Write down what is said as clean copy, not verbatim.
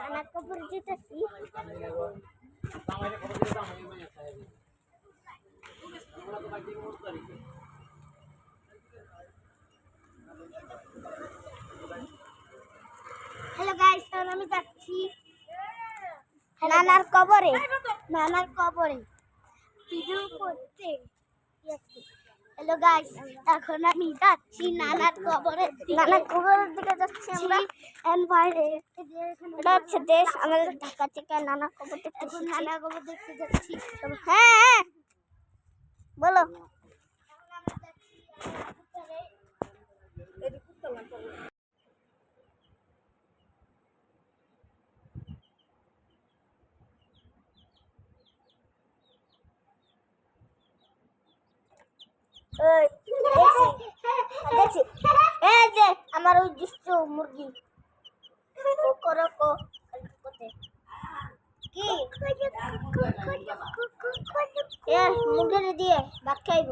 নানা কবর যেতেছি। হ্যালো গাইস, আমি যাচ্ছি নানার কবরে। নানার কবরে ভিডিও করতে। হ্যালো গাইস, এখন আমি যাচ্ছি নানার কবরের দিকে। নানার কবরের দিকে যাচ্ছি আমরা। এটা হচ্ছে দেশ, আমাদের ঢাকা থেকে নানা কবর দেখতে। এখন নানা কবর দেখতে যাচ্ছি। হ্যাঁ হ্যাঁ বলো। দেখছি এই যে আমার ওই দৃশ্য মুরগি কি মুরগি দিয়ে ভাত খাইব।